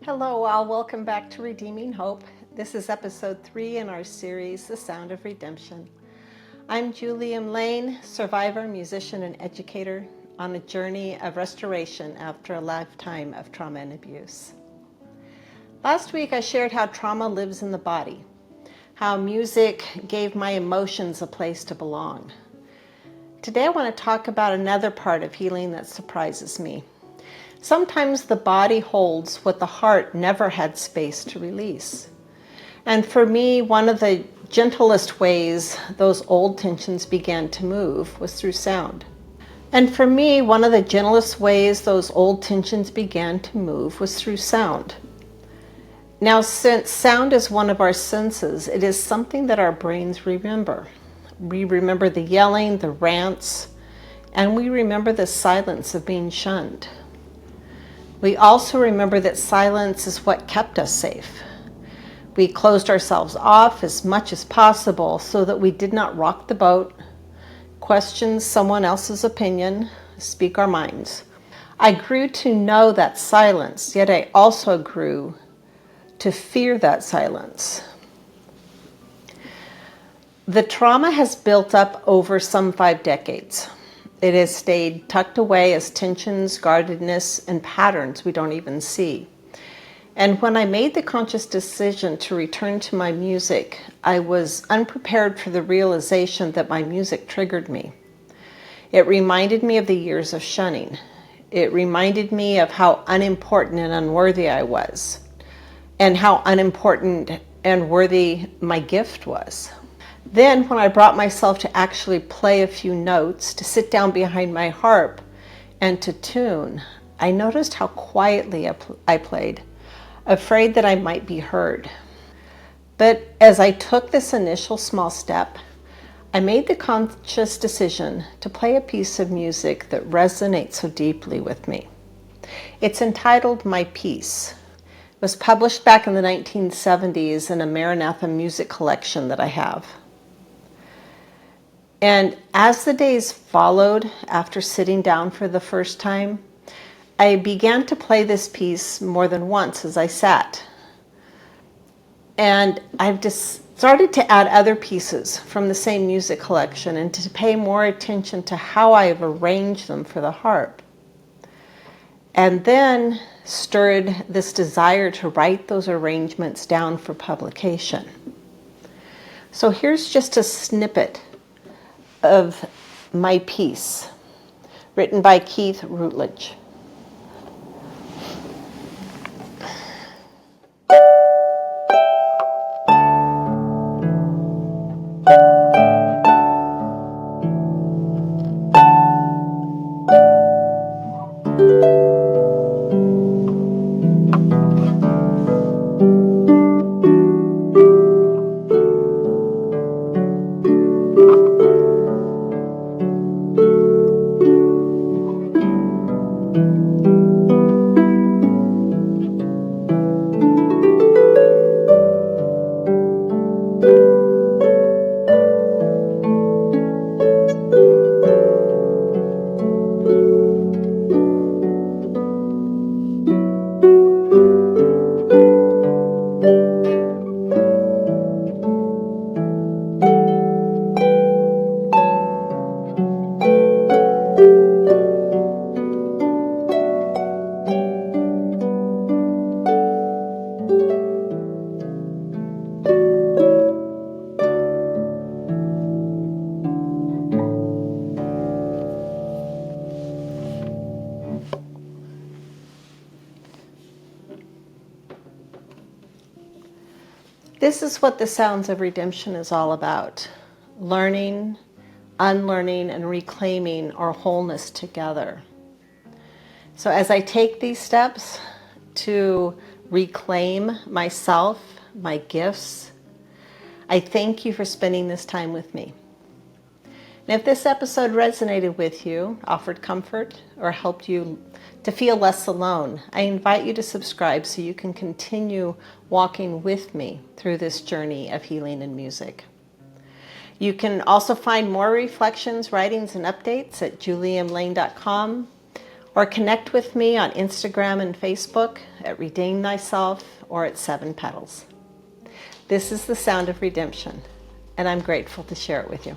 Hello, all. Welcome back to Redeeming Hope. This is episode 3 in our series, The Sound of Redemption. I'm Julie M. Lane, survivor, musician, and educator on a journey of restoration after a lifetime of trauma and abuse. Last week, I shared how trauma lives in the body, how music gave my emotions a place to belong. Today, I want to talk about another part of healing that surprises me. Sometimes the body holds what the heart never had space to release. And for me, one of the gentlest ways those old tensions began to move was through sound. And for me, one of the gentlest ways those old tensions began to move was through sound. Now, since sound is one of our senses, it is something that our brains remember. We remember the yelling, the rants, and we remember the silence of being shunned. We also remember that silence is what kept us safe. We closed ourselves off as much as possible so that we did not rock the boat, question someone else's opinion, speak our minds. I grew to know that silence, yet I also grew to fear that silence. The trauma has built up over some 5 decades. It has stayed tucked away as tensions, guardedness, and patterns we don't even see. And when I made the conscious decision to return to my music, I was unprepared for the realization that my music triggered me. It reminded me of the years of shunning. It reminded me of how unimportant and unworthy I was, and how unimportant and worthy my gift was. Then, when I brought myself to actually play a few notes, to sit down behind my harp and to tune, I noticed how quietly I played, afraid that I might be heard. But as I took this initial small step, I made the conscious decision to play a piece of music that resonates so deeply with me. It's entitled My Piece. It was published back in the 1970s in a Maranatha music collection that I have. And as the days followed after sitting down for the first time, I began to play this piece more than once as I sat. And I've just started to add other pieces from the same music collection and to pay more attention to how I've arranged them for the harp. And then stirred this desire to write those arrangements down for publication. So here's just a snippet of My Piece, written by Keith Routledge. This is what the Sounds of Redemption is all about. Learning, unlearning, and reclaiming our wholeness together. So as I take these steps to reclaim myself, my gifts, I thank you for spending this time with me. And if this episode resonated with you, offered comfort, or helped you to feel less alone, I invite you to subscribe so you can continue walking with me through this journey of healing and music. You can also find more reflections, writings, and updates at juliemlane.com or connect with me on Instagram and Facebook at Redeem Thyself or at 7 Petals. This is the sound of redemption, and I'm grateful to share it with you.